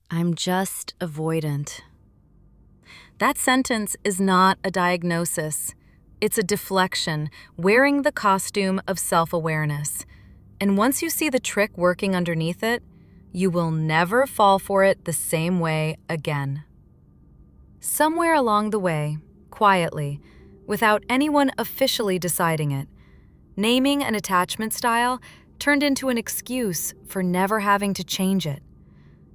I'm just avoidant. That sentence is not a diagnosis. It's a deflection, wearing the costume of self-awareness. And once you see the trick working underneath it, you will never fall for it the same way again. Somewhere along the way, quietly, without anyone officially deciding it, naming an attachment style turned into an excuse for never having to change it.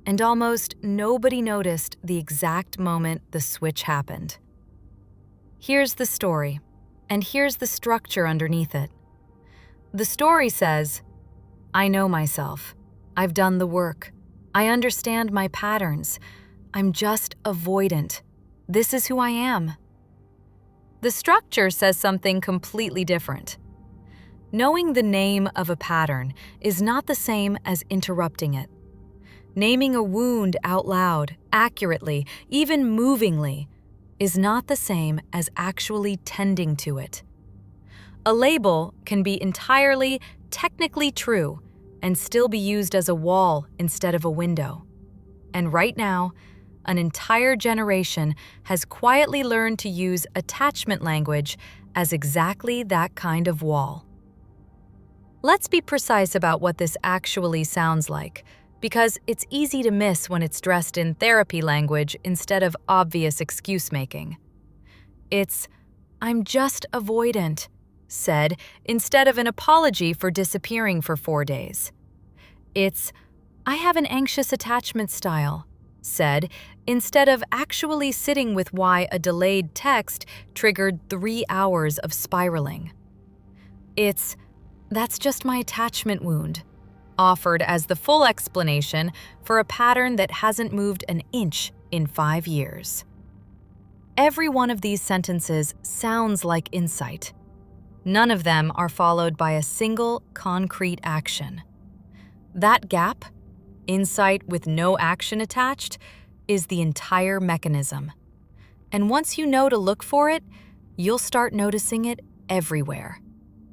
And almost nobody noticed the exact moment the switch happened. Here's the story, and here's the structure underneath it. The story says, I know myself. I've done the work. I understand my patterns. I'm just avoidant. This is who I am. The structure says something completely different. Knowing the name of a pattern is not the same as interrupting it. Naming a wound out loud, accurately, even movingly, is not the same as actually tending to it. A label can be entirely, technically true and still be used as a wall instead of a window. And right now, an entire generation has quietly learned to use attachment language as exactly that kind of wall. Let's be precise about what this actually sounds like, because it's easy to miss when it's dressed in therapy language instead of obvious excuse-making. It's, I'm just avoidant, said instead of an apology for disappearing for 4 days. It's, I have an anxious attachment style, said instead of actually sitting with why a delayed text triggered 3 hours of spiraling. It's, that's just my attachment wound, offered as the full explanation for a pattern that hasn't moved an inch in 5 years. Every one of these sentences sounds like insight. None of them are followed by a single concrete action. That gap, insight with no action attached, is the entire mechanism. And once you know to look for it, you'll start noticing it everywhere.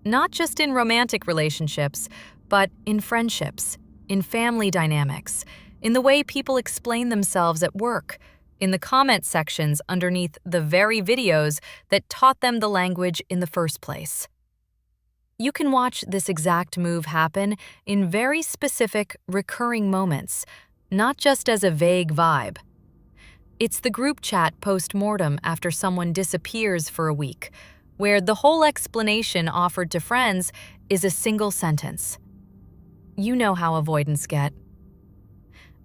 Not just in romantic relationships, but in friendships, in family dynamics, in the way people explain themselves at work, in the comment sections underneath the very videos that taught them the language in the first place. You can watch this exact move happen in very specific, recurring moments, not just as a vague vibe. It's the group chat post-mortem after someone disappears for a week, where the whole explanation offered to friends is a single sentence. You know how avoidants get.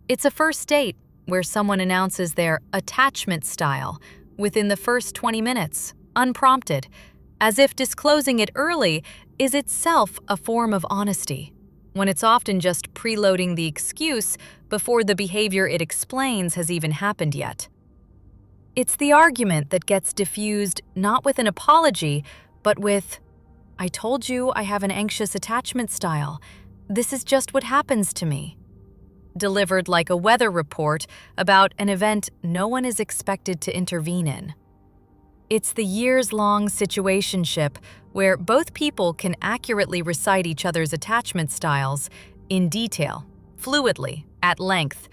It's a first date where someone announces their attachment style within the first 20 minutes, unprompted, as if disclosing it early is itself a form of honesty, when it's often just preloading the excuse before the behavior it explains has even happened yet. It's the argument that gets diffused not with an apology, but with, I told you I have an anxious attachment style. This is just what happens to me. Delivered like a weather report about an event no one is expected to intervene in. It's the years-long situationship where both people can accurately recite each other's attachment styles in detail, fluidly, at length,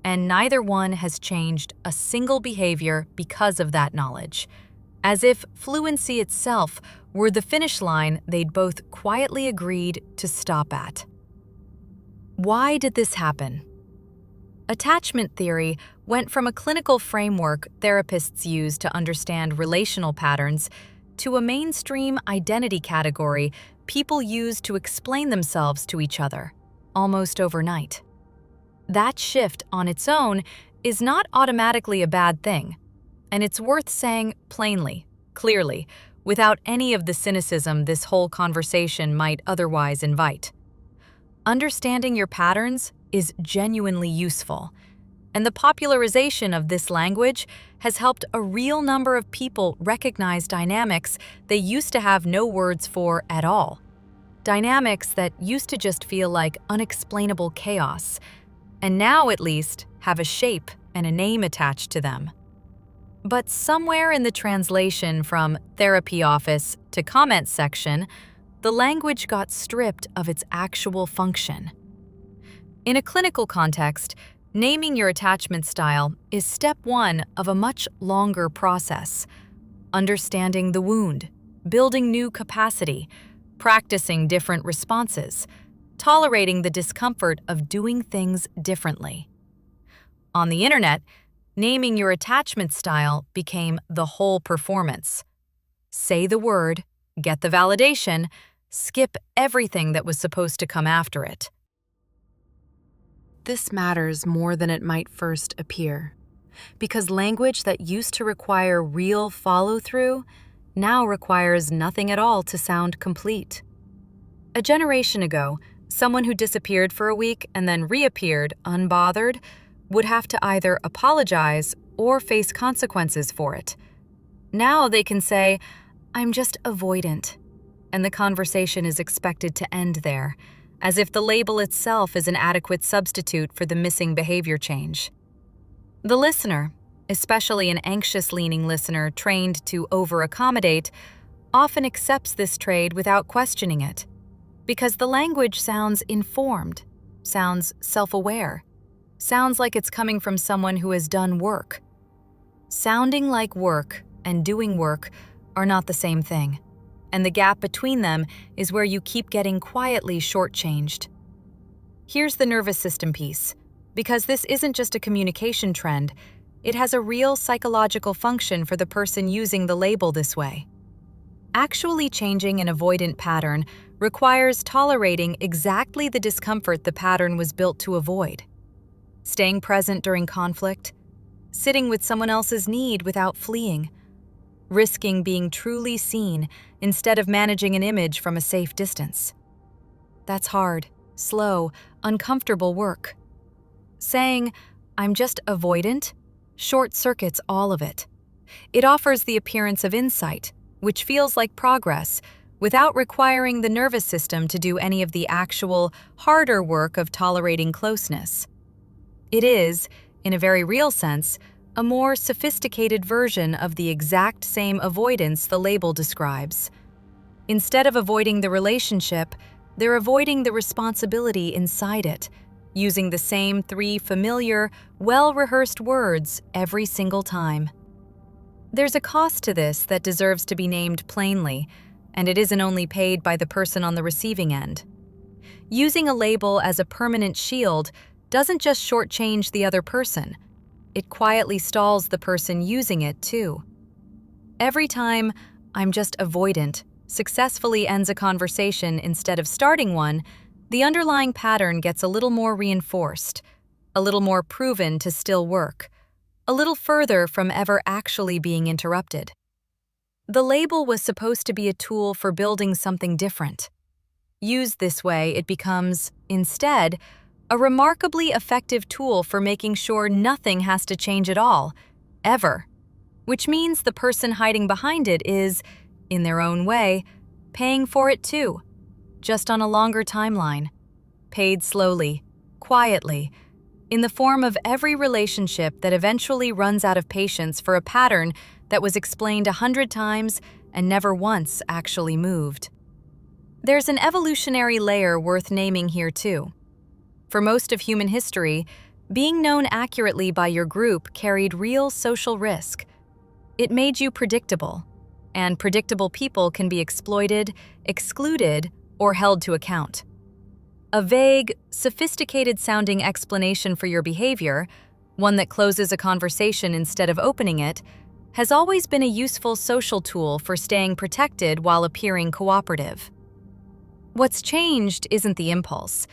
and neither one has changed a single behavior because of that knowledge, as if fluency itself were the finish line they'd both quietly agreed to stop at. Why did this happen? Attachment theory went from a clinical framework therapists use to understand relational patterns to a mainstream identity category people use to explain themselves to each other, almost overnight. That shift on its own is not automatically a bad thing, and it's worth saying plainly, clearly, without any of the cynicism this whole conversation might otherwise invite. Understanding your patterns is genuinely useful, and the popularization of this language has helped a real number of people recognize dynamics they used to have no words for at all. Dynamics that used to just feel like unexplainable chaos, and now at least have a shape and a name attached to them. But somewhere in the translation from therapy office to comment section, the language got stripped of its actual function. In a clinical context, Naming your attachment style is step one of a much longer process. Understanding the wound, building new capacity, practicing different responses, tolerating the discomfort of doing things differently. On the internet, naming your attachment style became the whole performance. Say the word, get the validation, skip everything that was supposed to come after it. This matters more than it might first appear, because language that used to require real follow-through now requires nothing at all to sound complete. A generation ago, someone who disappeared for a week and then reappeared unbothered would have to either apologize or face consequences for it. Now they can say, "I'm just avoidant," and the conversation is expected to end there, as if the label itself is an adequate substitute for the missing behavior change. The listener, especially an anxious-leaning listener trained to over-accommodate, often accepts this trade without questioning it, because the language sounds informed, sounds self-aware, sounds like it's coming from someone who has done work. Sounding like work and doing work are not the same thing, and the gap between them is where you keep getting quietly shortchanged. Here's the nervous system piece, because this isn't just a communication trend, it has a real psychological function for the person using the label this way. Actually changing an avoidant pattern requires tolerating exactly the discomfort the pattern was built to avoid. Staying present during conflict, sitting with someone else's need without fleeing, risking being truly seen instead of managing an image from a safe distance. That's hard, slow, uncomfortable work. Saying, "I'm just avoidant," short-circuits all of it. It offers the appearance of insight, which feels like progress, without requiring the nervous system to do any of the actual, harder work of tolerating closeness. It is, in a very real sense, a more sophisticated version of the exact same avoidance the label describes. Instead of avoiding the relationship, they're avoiding the responsibility inside it, using the same 3 familiar, well-rehearsed words every single time. There's a cost to this that deserves to be named plainly, and it isn't only paid by the person on the receiving end. Using a label as a permanent shield doesn't just shortchange the other person, it quietly stalls the person using it too. Every time "I'm just avoidant" successfully ends a conversation instead of starting one, the underlying pattern gets a little more reinforced, a little more proven to still work, a little further from ever actually being interrupted. The label was supposed to be a tool for building something different. Used this way, it becomes, instead, a remarkably effective tool for making sure nothing has to change at all, ever. Which means the person hiding behind it is, in their own way, paying for it too, just on a longer timeline. Paid slowly, quietly, in the form of every relationship that eventually runs out of patience for a pattern that was explained 100 times and never once actually moved. There's an evolutionary layer worth naming here too. For most of human history, being known accurately by your group carried real social risk. It made you predictable, and predictable people can be exploited, excluded, or held to account. A vague, sophisticated-sounding explanation for your behavior, one that closes a conversation instead of opening it, has always been a useful social tool for staying protected while appearing cooperative. What's changed isn't the impulse.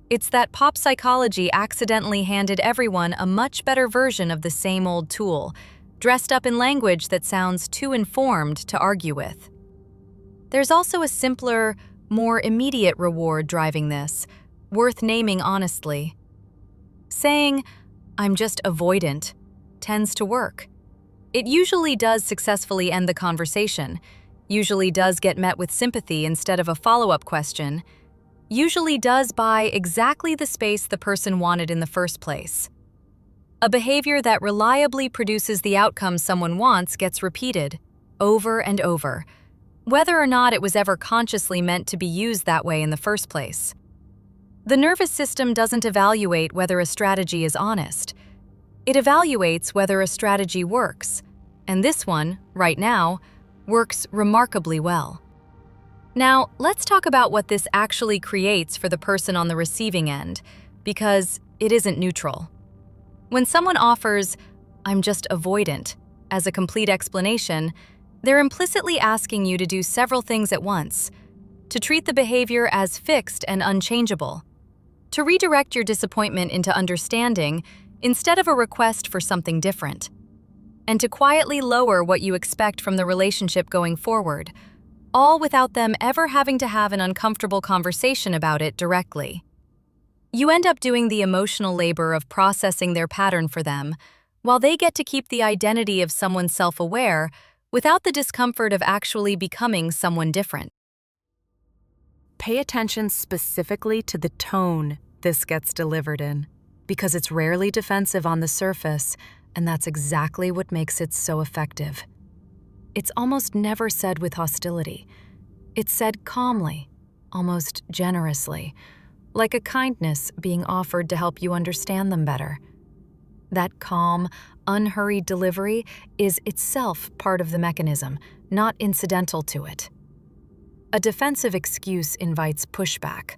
It's that pop psychology accidentally handed everyone a much better version of the same old tool, dressed up in language that sounds too informed to argue with. There's also a simpler, more immediate reward driving this, worth naming honestly. Saying, "I'm just avoidant," tends to work. It usually does successfully end the conversation, usually does get met with sympathy instead of a follow-up question, usually does buy exactly the space the person wanted in the first place. A behavior that reliably produces the outcome someone wants gets repeated, over and over, whether or not it was ever consciously meant to be used that way in the first place. The nervous system doesn't evaluate whether a strategy is honest. It evaluates whether a strategy works, and this one, right now, works remarkably well. Now, let's talk about what this actually creates for the person on the receiving end, because it isn't neutral. When someone offers, "I'm just avoidant," as a complete explanation, they're implicitly asking you to do several things at once, to treat the behavior as fixed and unchangeable, to redirect your disappointment into understanding instead of a request for something different, and to quietly lower what you expect from the relationship going forward, all without them ever having to have an uncomfortable conversation about it directly. You end up doing the emotional labor of processing their pattern for them, while they get to keep the identity of someone self-aware without the discomfort of actually becoming someone different. Pay attention specifically to the tone this gets delivered in, because it's rarely defensive on the surface, and that's exactly what makes it so effective. It's almost never said with hostility. It's said calmly, almost generously, like a kindness being offered to help you understand them better. That calm, unhurried delivery is itself part of the mechanism, not incidental to it. A defensive excuse invites pushback.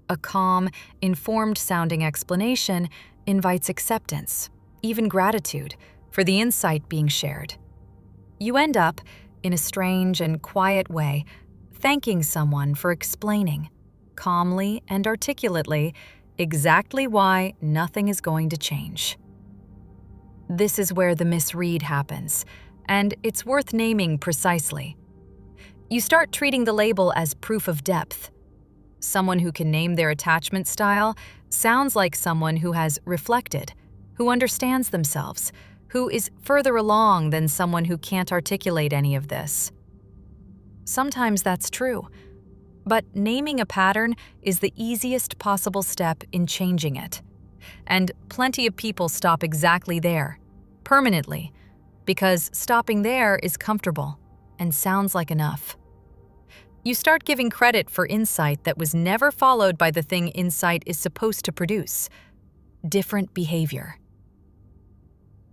A calm, informed-sounding explanation invites acceptance, even gratitude, for the insight being shared. You end up, in a strange and quiet way, thanking someone for explaining, calmly and articulately, exactly why nothing is going to change. This is where the misread happens, and it's worth naming precisely. You start treating the label as proof of depth. Someone who can name their attachment style sounds like someone who has reflected, who understands themselves, who is further along than someone who can't articulate any of this. Sometimes that's true, but naming a pattern is the easiest possible step in changing it. And plenty of people stop exactly there, permanently, because stopping there is comfortable and sounds like enough. You start giving credit for insight that was never followed by the thing insight is supposed to produce: different behavior.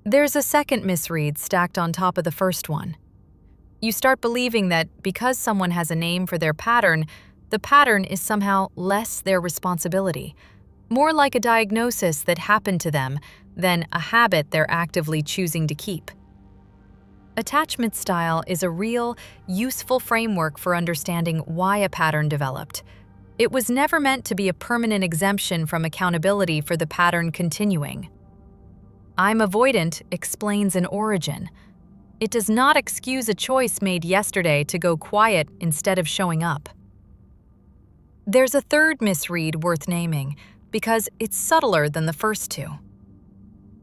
There's a second misread stacked on top of the first one. You start believing that because someone has a name for their pattern, the pattern is somehow less their responsibility, more like a diagnosis that happened to them than a habit they're actively choosing to keep. Attachment style is a real, useful framework for understanding why a pattern developed. It was never meant to be a permanent exemption from accountability for the pattern continuing. "I'm avoidant" explains an origin. It does not excuse a choice made yesterday to go quiet instead of showing up. There's a third misread worth naming, because it's subtler than the first two.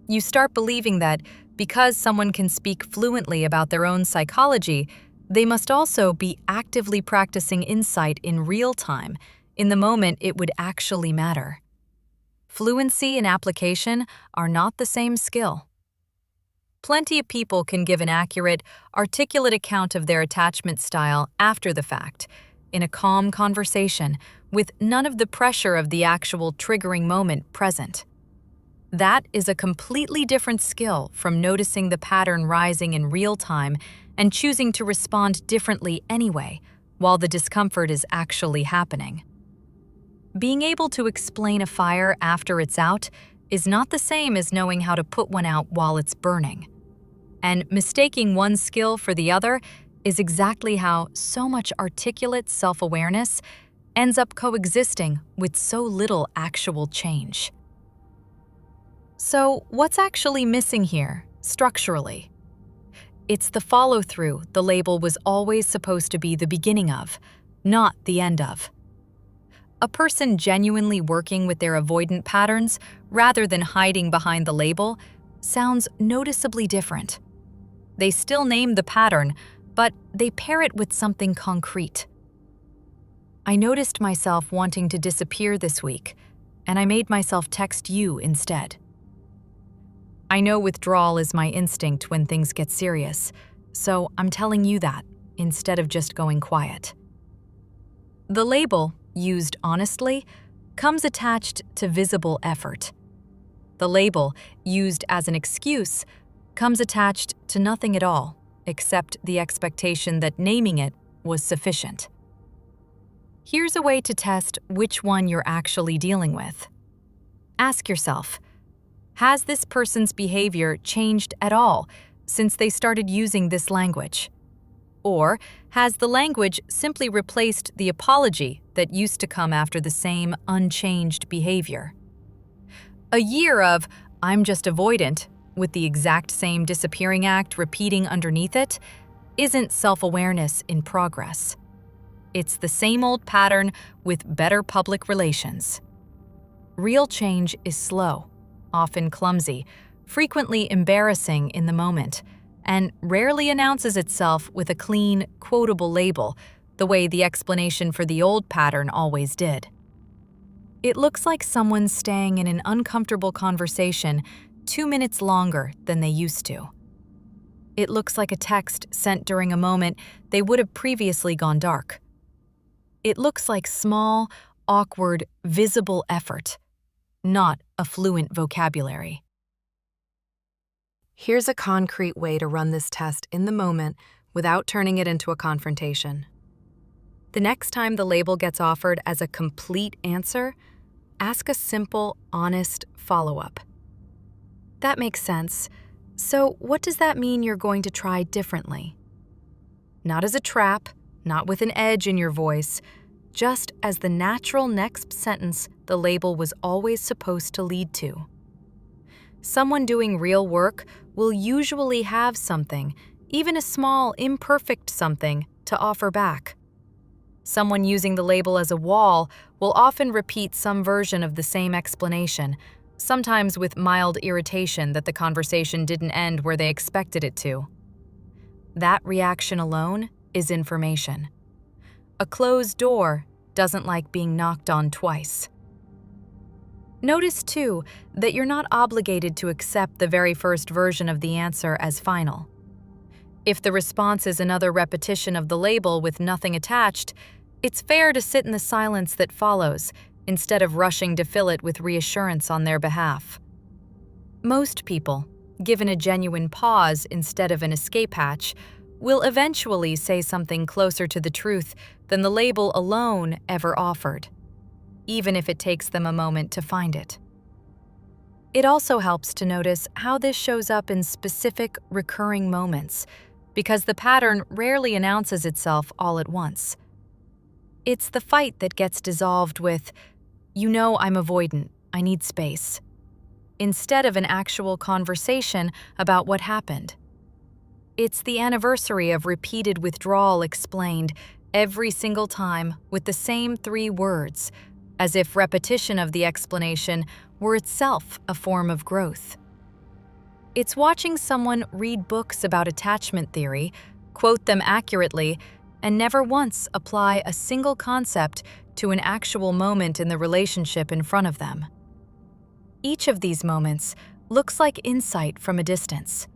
You start believing that because someone can speak fluently about their own psychology, they must also be actively practicing insight in real time, in the moment it would actually matter. Fluency and application are not the same skill. Plenty of people can give an accurate, articulate account of their attachment style after the fact, in a calm conversation, with none of the pressure of the actual triggering moment present. That is a completely different skill from noticing the pattern rising in real time and choosing to respond differently anyway, while the discomfort is actually happening. Being able to explain a fire after it's out is not the same as knowing how to put one out while it's burning. And mistaking one skill for the other is exactly how so much articulate self-awareness ends up coexisting with so little actual change. So, what's actually missing here, structurally? It's the follow-through the label was always supposed to be the beginning of, not the end of. A person genuinely working with their avoidant patterns, rather than hiding behind the label, sounds noticeably different. They still name the pattern, but they pair it with something concrete. I noticed myself wanting to disappear this week, and I made myself text you instead. I know withdrawal is my instinct when things get serious, so I'm telling you that, instead of just going quiet. The label, used honestly, comes attached to visible effort. The label, used as an excuse, comes attached to nothing at all, except the expectation that naming it was sufficient. Here's a way to test which one you're actually dealing with. Ask yourself, has this person's behavior changed at all since they started using this language? Or has the language simply replaced the apology that used to come after the same unchanged behavior? A year of "I'm just avoidant" with the exact same disappearing act repeating underneath it isn't self-awareness in progress. It's the same old pattern with better public relations. Real change is slow, often clumsy, frequently embarrassing in the moment, and rarely announces itself with a clean, quotable label, the way the explanation for the old pattern always did. It looks like someone's staying in an uncomfortable conversation 2 minutes longer than they used to. It looks like a text sent during a moment they would have previously gone dark. It looks like small, awkward, visible effort, not a fluent vocabulary. Here's a concrete way to run this test in the moment without turning it into a confrontation. The next time the label gets offered as a complete answer, ask a simple, honest follow-up. That makes sense. So what does that mean you're going to try differently? Not as a trap, not with an edge in your voice, just as the natural next sentence the label was always supposed to lead to. Someone doing real work will usually have something, even a small, imperfect something, to offer back. Someone using the label as a wall will often repeat some version of the same explanation, sometimes with mild irritation that the conversation didn't end where they expected it to. That reaction alone is information. A closed door doesn't like being knocked on twice. Notice, too, that you're not obligated to accept the very first version of the answer as final. If the response is another repetition of the label with nothing attached, it's fair to sit in the silence that follows, instead of rushing to fill it with reassurance on their behalf. Most people, given a genuine pause instead of an escape hatch, will eventually say something closer to the truth than the label alone ever offered, even if it takes them a moment to find it. It also helps to notice how this shows up in specific, recurring moments, because the pattern rarely announces itself all at once. It's the fight that gets dissolved with, "You know I'm avoidant, I need space," instead of an actual conversation about what happened. It's the anniversary of repeated withdrawal explained every single time with the same 3 words, as if repetition of the explanation were itself a form of growth. It's watching someone read books about attachment theory, quote them accurately, and never once apply a single concept to an actual moment in the relationship in front of them. Each of these moments looks like insight from a distance.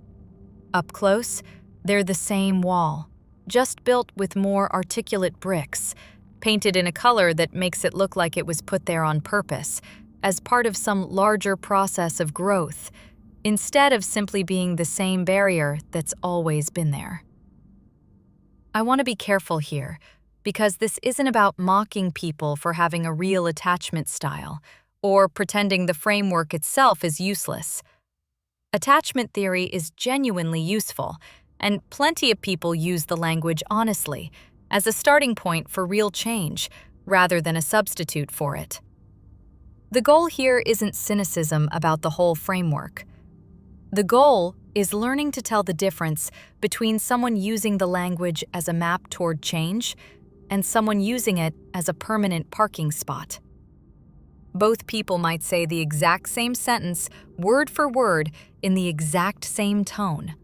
Up close, they're the same wall, just built with more articulate bricks, painted in a color that makes it look like it was put there on purpose, as part of some larger process of growth, instead of simply being the same barrier that's always been there. I want to be careful here, because this isn't about mocking people for having a real attachment style, or pretending the framework itself is useless. Attachment theory is genuinely useful, and plenty of people use the language honestly, as a starting point for real change, rather than a substitute for it. The goal here isn't cynicism about the whole framework. The goal is learning to tell the difference between someone using the language as a map toward change and someone using it as a permanent parking spot. Both people might say the exact same sentence, word for word, in the exact same tone.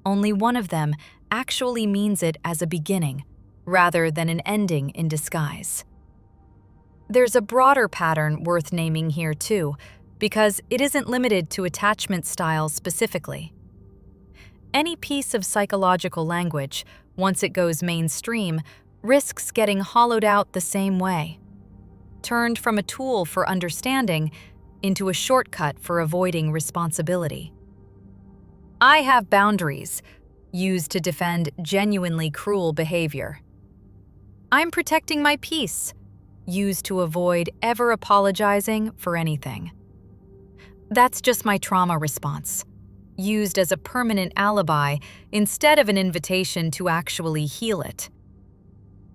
Only one of them actually means it as a beginning, rather than an ending in disguise. There's a broader pattern worth naming here too, because it isn't limited to attachment styles specifically. Any piece of psychological language, once it goes mainstream, risks getting hollowed out the same way. turned from a tool for understanding into a shortcut for avoiding responsibility. I have boundaries, used to defend genuinely cruel behavior. I'm protecting my peace, used to avoid ever apologizing for anything. That's just my trauma response, used as a permanent alibi instead of an invitation to actually heal it.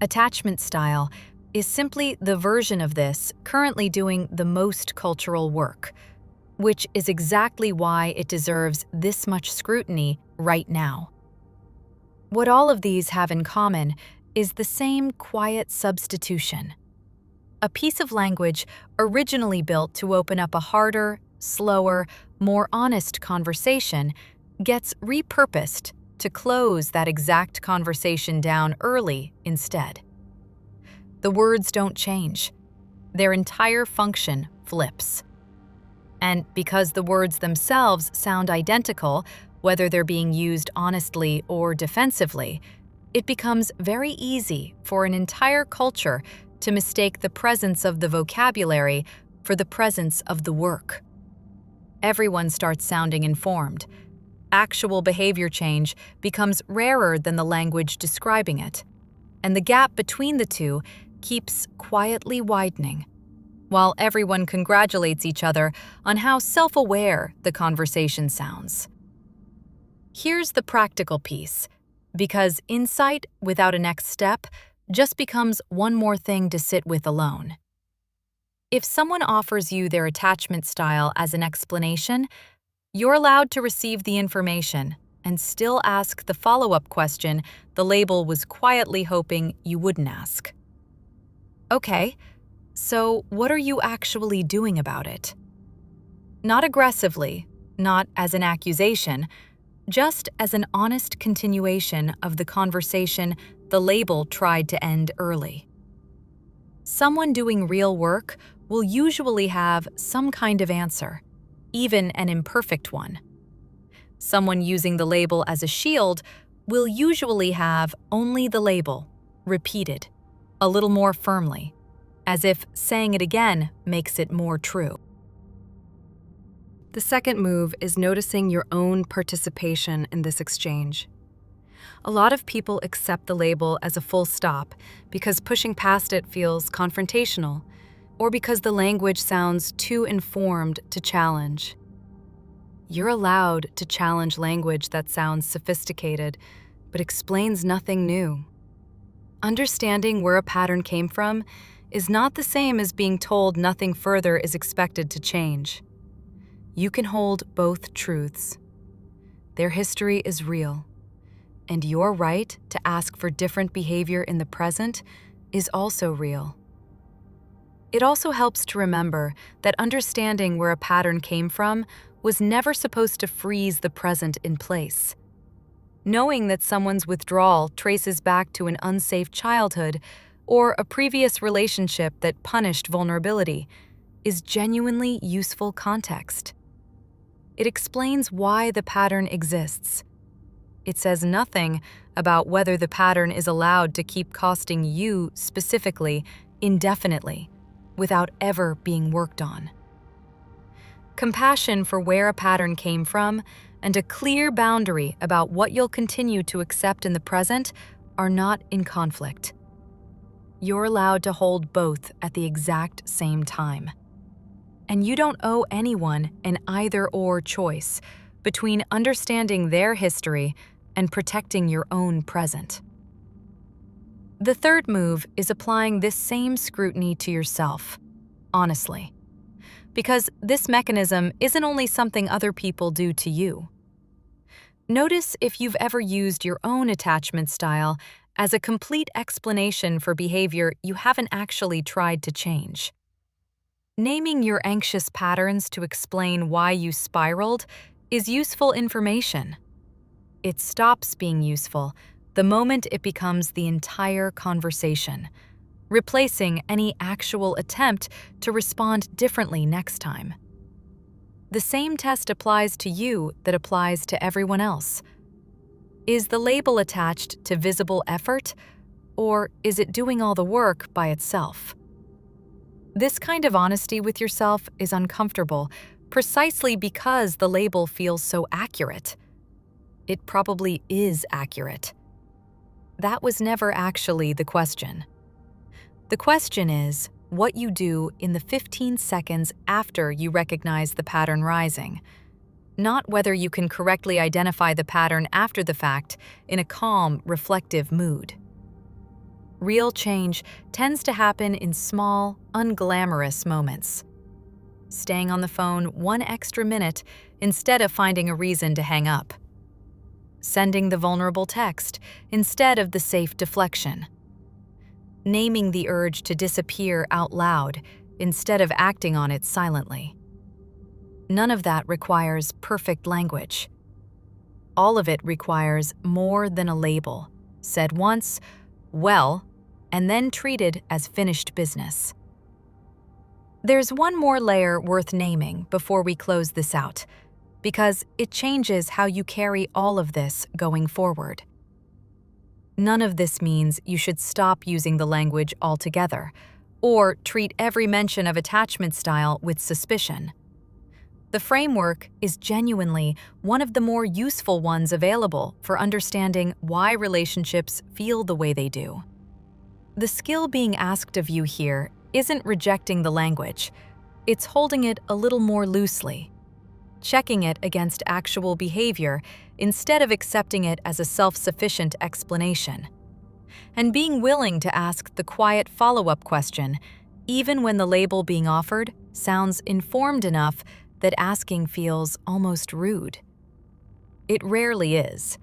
Attachment style is simply the version of this currently doing the most cultural work, which is exactly why it deserves this much scrutiny right now. What all of these have in common is the same quiet substitution. A piece of language originally built to open up a harder, slower, more honest conversation gets repurposed to close that exact conversation down early instead. The words don't change. Their entire function flips. And because the words themselves sound identical, whether they're being used honestly or defensively, it becomes very easy for an entire culture to mistake the presence of the vocabulary for the presence of the work. Everyone starts sounding informed. Actual behavior change becomes rarer than the language describing it, and the gap between the two keeps quietly widening, while everyone congratulates each other on how self-aware the conversation sounds. Here's the practical piece, because insight without a next step just becomes one more thing to sit with alone. If someone offers you their attachment style as an explanation, you're allowed to receive the information and still ask the follow-up question the label was quietly hoping you wouldn't ask. Okay, so what are you actually doing about it? Not aggressively, not as an accusation, just as an honest continuation of the conversation the label tried to end early. Someone doing real work will usually have some kind of answer, even an imperfect one. Someone using the label as a shield will usually have only the label, repeated, a little more firmly, as if saying it again makes it more true. The second move is noticing your own participation in this exchange. A lot of people accept the label as a full stop because pushing past it feels confrontational, or because the language sounds too informed to challenge. You're allowed to challenge language that sounds sophisticated, but explains nothing new. Understanding where a pattern came from is not the same as being told nothing further is expected to change. You can hold both truths. Their history is real, and your right to ask for different behavior in the present is also real. It also helps to remember that understanding where a pattern came from was never supposed to freeze the present in place. Knowing that someone's withdrawal traces back to an unsafe childhood or a previous relationship that punished vulnerability is genuinely useful context. It explains why the pattern exists. It says nothing about whether the pattern is allowed to keep costing you specifically indefinitely without ever being worked on. Compassion for where a pattern came from and a clear boundary about what you'll continue to accept in the present are not in conflict. You're allowed to hold both at the exact same time. And you don't owe anyone an either-or choice between understanding their history and protecting your own present. The third move is applying this same scrutiny to yourself, honestly. Because this mechanism isn't only something other people do to you. Notice if you've ever used your own attachment style as a complete explanation for behavior you haven't actually tried to change. Naming your anxious patterns to explain why you spiraled is useful information. It stops being useful the moment it becomes the entire conversation, replacing any actual attempt to respond differently next time. The same test applies to you that applies to everyone else. Is the label attached to visible effort, or is it doing all the work by itself? This kind of honesty with yourself is uncomfortable precisely because the label feels so accurate. It probably is accurate. That was never actually the question. The question is what you do in the 15 seconds after you recognize the pattern rising, not whether you can correctly identify the pattern after the fact in a calm, reflective mood. Real change tends to happen in small, unglamorous moments. Staying on the phone 1 extra minute instead of finding a reason to hang up. Sending the vulnerable text instead of the safe deflection. Naming the urge to disappear out loud instead of acting on it silently. None of that requires perfect language. All of it requires more than a label, said once, well, and then treated as finished business. There's one more layer worth naming before we close this out, because it changes how you carry all of this going forward. None of this means you should stop using the language altogether, or treat every mention of attachment style with suspicion. The framework is genuinely one of the more useful ones available for understanding why relationships feel the way they do. The skill being asked of you here isn't rejecting the language, it's holding it a little more loosely, checking it against actual behavior instead of accepting it as a self-sufficient explanation, and being willing to ask the quiet follow-up question, even when the label being offered sounds informed enough that asking feels almost rude. It rarely is.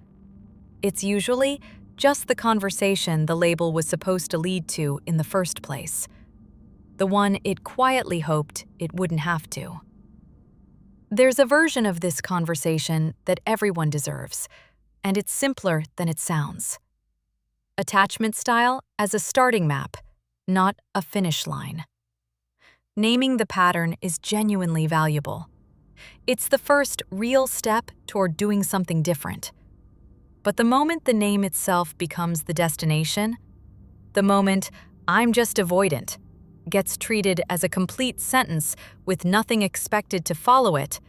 It's usually just the conversation the label was supposed to lead to in the first place, the one it quietly hoped it wouldn't have to. There's a version of this conversation that everyone deserves, and it's simpler than it sounds. Attachment style as a starting map, not a finish line. Naming the pattern is genuinely valuable. It's the first real step toward doing something different. But the moment the name itself becomes the destination, the moment "I'm just avoidant" gets treated as a complete sentence with nothing expected to follow it,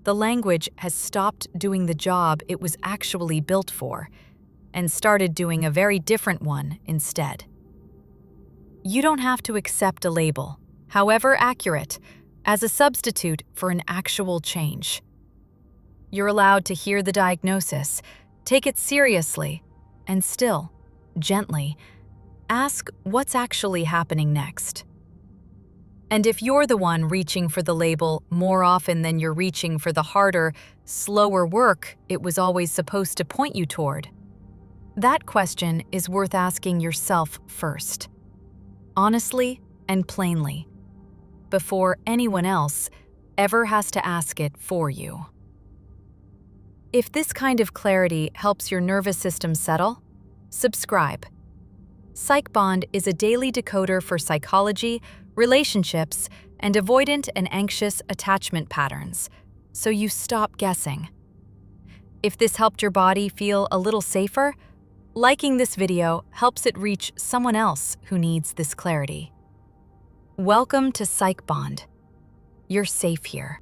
the language has stopped doing the job it was actually built for and started doing a very different one instead. You don't have to accept a label, however accurate, as a substitute for an actual change. You're allowed to hear the diagnosis, take it seriously, and still, gently, ask what's actually happening next. And if you're the one reaching for the label more often than you're reaching for the harder, slower work it was always supposed to point you toward, that question is worth asking yourself first, honestly and plainly, before anyone else ever has to ask it for you. If this kind of clarity helps your nervous system settle, subscribe. PsychBond is a daily decoder for psychology, relationships, and avoidant and anxious attachment patterns, so you stop guessing. If this helped your body feel a little safer, liking this video helps it reach someone else who needs this clarity. Welcome to PsychBond. You're safe here.